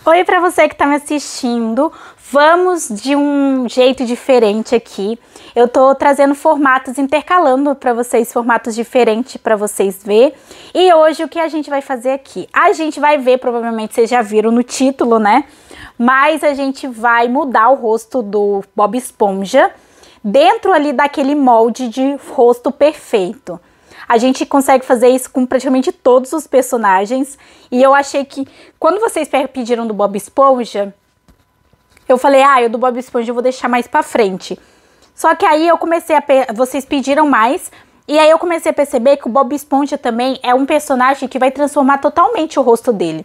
Oi para você que tá me assistindo. Vamos de um jeito diferente aqui. Eu tô trazendo formatos, intercalando para vocês formatos diferentes para vocês ver. E hoje o que a gente vai fazer aqui? A gente vai ver, provavelmente vocês já viram no título, né? Mas a gente vai mudar o rosto do Bob Esponja dentro ali daquele molde de rosto perfeito. A gente consegue fazer isso com praticamente todos os personagens. E eu achei que, quando vocês pediram do Bob Esponja, eu falei, o do Bob Esponja eu vou deixar mais pra frente. Só que aí eu comecei vocês pediram mais, e aí eu comecei a perceber que o Bob Esponja também é um personagem que vai transformar totalmente o rosto dele.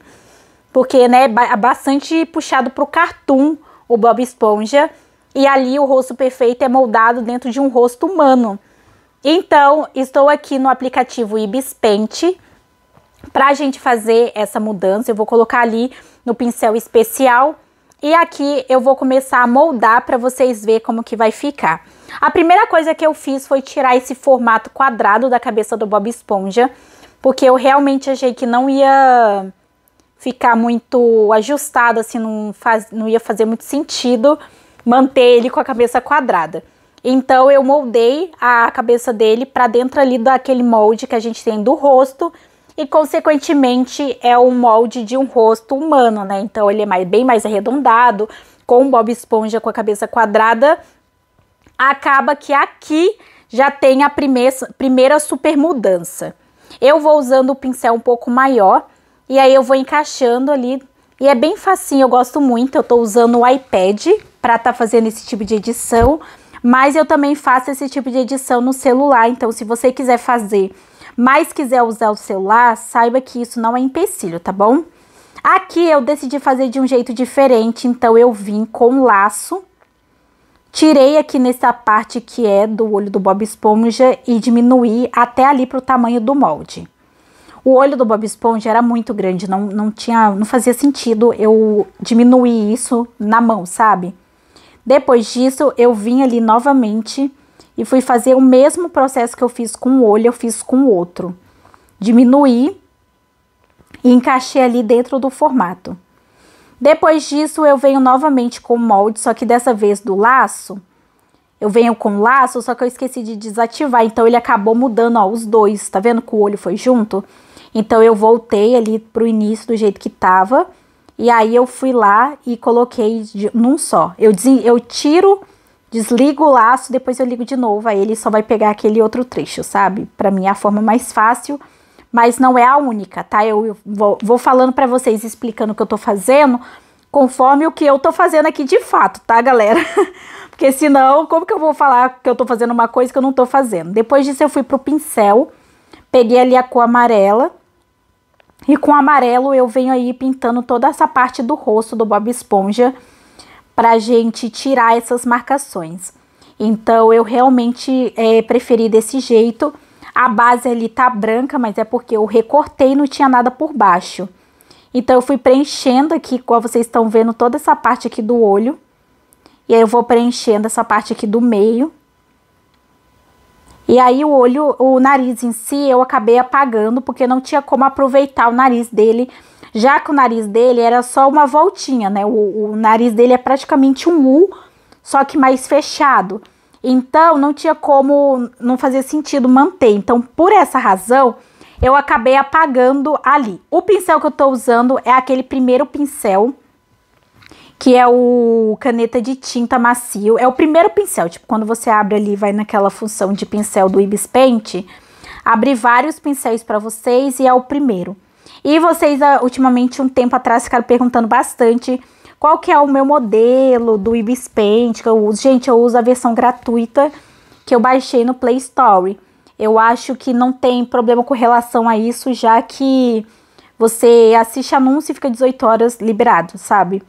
Porque, né, é bastante puxado pro cartoon, o Bob Esponja. E ali o rosto perfeito é moldado dentro de um rosto humano. Então, estou aqui no aplicativo Ibis Paint pra gente fazer essa mudança. Eu vou colocar ali no pincel especial e aqui eu vou começar a moldar para vocês verem como que vai ficar. A primeira coisa que eu fiz foi tirar esse formato quadrado da cabeça do Bob Esponja, porque eu realmente achei que não ia ficar muito ajustado, assim, não ia fazer muito sentido manter ele com a cabeça quadrada. Então, eu moldei a cabeça dele para dentro ali daquele molde que a gente tem do rosto e, consequentemente, é um molde de um rosto humano, né? Então, ele é bem mais arredondado, com o Bob Esponja com a cabeça quadrada. Acaba que aqui já tem a primeira super mudança. Eu vou usando o pincel um pouco maior e aí eu vou encaixando ali. E é bem facinho, eu gosto muito. Eu tô usando o iPad para estar fazendo esse tipo de edição. Mas eu também faço esse tipo de edição no celular, então se você quiser fazer, mas quiser usar o celular, saiba que isso não é empecilho, tá bom? Aqui eu decidi fazer de um jeito diferente, então eu vim com laço, tirei aqui nessa parte que é do olho do Bob Esponja e diminuí até ali pro tamanho do molde. O olho do Bob Esponja era muito grande, não fazia sentido eu diminuir isso na mão, sabe? Depois disso, eu vim ali novamente e fui fazer o mesmo processo que eu fiz com o olho, eu fiz com o outro. Diminuí e encaixei ali dentro do formato. Depois disso, eu venho novamente com o molde, só que dessa vez do laço. Eu venho com laço, só que eu esqueci de desativar, então ele acabou mudando, ó, os dois. Tá vendo que o olho foi junto? Então, eu voltei ali pro início do jeito que tava. E aí eu fui lá e coloquei num só. Eu tiro, desligo o laço, depois eu ligo de novo. Aí ele só vai pegar aquele outro trecho, sabe? Pra mim é a forma mais fácil, mas não é a única, tá? Eu vou falando pra vocês, explicando o que eu tô fazendo, conforme o que eu tô fazendo aqui de fato, tá, galera? Porque senão, como que eu vou falar que eu tô fazendo uma coisa que eu não tô fazendo? Depois disso eu fui pro pincel, peguei ali a cor amarela. E com amarelo eu venho aí pintando toda essa parte do rosto do Bob Esponja pra gente tirar essas marcações. Então eu realmente preferi desse jeito. A base ali tá branca, mas é porque eu recortei e não tinha nada por baixo. Então eu fui preenchendo aqui, como vocês estão vendo, toda essa parte aqui do olho. E aí eu vou preenchendo essa parte aqui do meio. E aí o nariz em si eu acabei apagando, porque não tinha como aproveitar o nariz dele, já que o nariz dele era só uma voltinha, né? O nariz dele é praticamente um U, só que mais fechado. Então, não tinha como, não fazia sentido manter. Então, por essa razão, eu acabei apagando ali. O pincel que eu tô usando é aquele primeiro pincel, que é o caneta de tinta macio. É o primeiro pincel, tipo, quando você abre ali, vai naquela função de pincel do Ibis Paint, abre vários pincéis para vocês e é o primeiro. E vocês, ultimamente, um tempo atrás, ficaram perguntando bastante qual que é o meu modelo do Ibis Paint que eu uso. Gente, eu uso a versão gratuita que eu baixei no Play Store. Eu acho que não tem problema com relação a isso, já que você assiste anúncio e fica 18 horas liberado, sabe?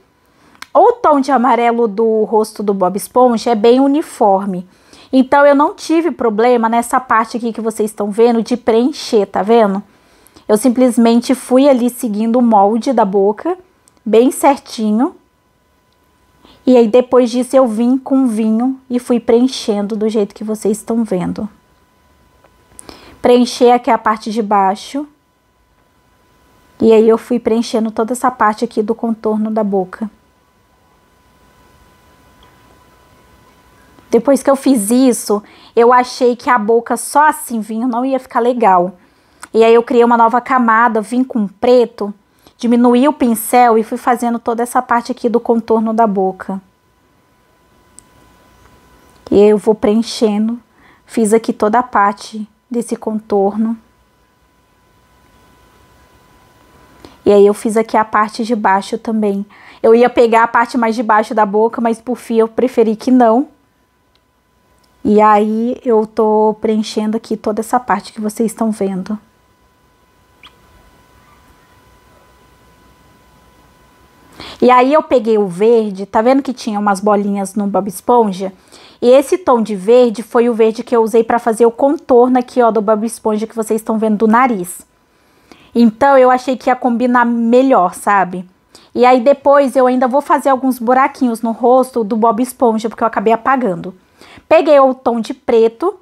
O tom de amarelo do rosto do Bob Esponja é bem uniforme. Então, eu não tive problema nessa parte aqui que vocês estão vendo de preencher, tá vendo? Eu simplesmente fui ali seguindo o molde da boca, bem certinho. E aí, depois disso, eu vim com vinho e fui preenchendo do jeito que vocês estão vendo. Preencher aqui a parte de baixo. E aí eu fui preenchendo toda essa parte aqui do contorno da boca. Depois que eu fiz isso, eu achei que a boca só assim vindo não ia ficar legal. E aí eu criei uma nova camada, vim com preto, diminuí o pincel e fui fazendo toda essa parte aqui do contorno da boca. E aí eu vou preenchendo, fiz aqui toda a parte desse contorno. E aí eu fiz aqui a parte de baixo também. Eu ia pegar a parte mais de baixo da boca, mas por fim eu preferi que não. E aí eu tô preenchendo aqui toda essa parte que vocês estão vendo. E aí eu peguei o verde, tá vendo que tinha umas bolinhas no Bob Esponja? E esse tom de verde foi o verde que eu usei pra fazer o contorno aqui, ó, do Bob Esponja que vocês estão vendo do nariz. Então eu achei que ia combinar melhor, sabe? E aí depois eu ainda vou fazer alguns buraquinhos no rosto do Bob Esponja, porque eu acabei apagando. Peguei o tom de preto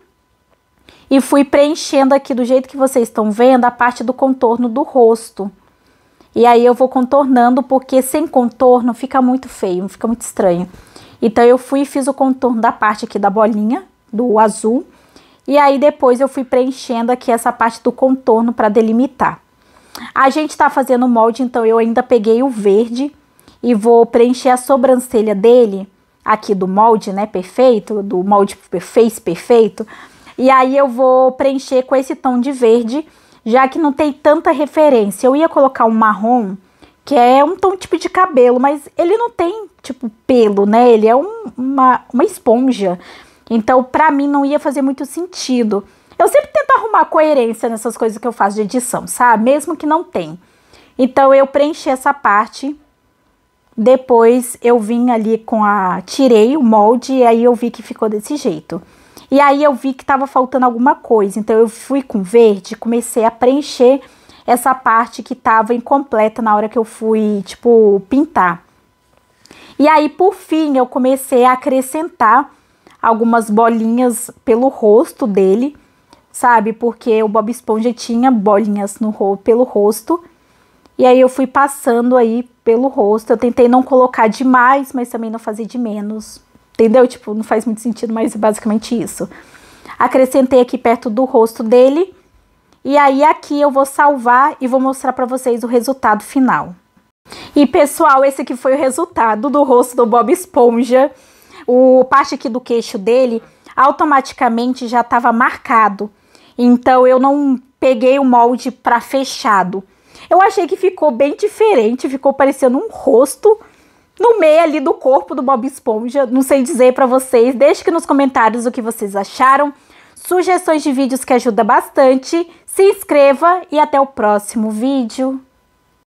e fui preenchendo aqui do jeito que vocês estão vendo a parte do contorno do rosto. E aí eu vou contornando, porque sem contorno fica muito feio, fica muito estranho. Então eu fui e fiz o contorno da parte aqui da bolinha, do azul. E aí depois eu fui preenchendo aqui essa parte do contorno para delimitar. A gente tá fazendo o molde, então eu ainda peguei o verde e vou preencher a sobrancelha dele, aqui do molde, né, perfeito, do molde face perfeito. E aí eu vou preencher com esse tom de verde, já que não tem tanta referência. Eu ia colocar um marrom, que é um tom tipo de cabelo, mas ele não tem, tipo, pelo, né? Ele é uma esponja. Então, pra mim, não ia fazer muito sentido. Eu sempre tento arrumar coerência nessas coisas que eu faço de edição, sabe? Mesmo que não tem. Então, eu preenchi essa parte. Depois, eu vim ali tirei o molde e aí eu vi que ficou desse jeito. E aí eu vi que tava faltando alguma coisa, então eu fui com verde, comecei a preencher essa parte que tava incompleta na hora que eu fui, tipo, pintar. E aí, por fim, eu comecei a acrescentar algumas bolinhas pelo rosto dele, sabe? Porque o Bob Esponja tinha bolinhas pelo rosto. E aí eu fui passando aí pelo rosto. Eu tentei não colocar demais, mas também não fazer de menos. Entendeu? Tipo, não faz muito sentido, mas é basicamente isso. Acrescentei aqui perto do rosto dele. E aí aqui eu vou salvar e vou mostrar pra vocês o resultado final. E pessoal, esse aqui foi o resultado do rosto do Bob Esponja. Parte aqui do queixo dele automaticamente já estava marcado. Então eu não peguei o molde pra fechado. Eu achei que ficou bem diferente, ficou parecendo um rosto no meio ali do corpo do Bob Esponja. Não sei dizer pra vocês, deixe aqui nos comentários o que vocês acharam. Sugestões de vídeos que ajudam bastante. Se inscreva e até o próximo vídeo.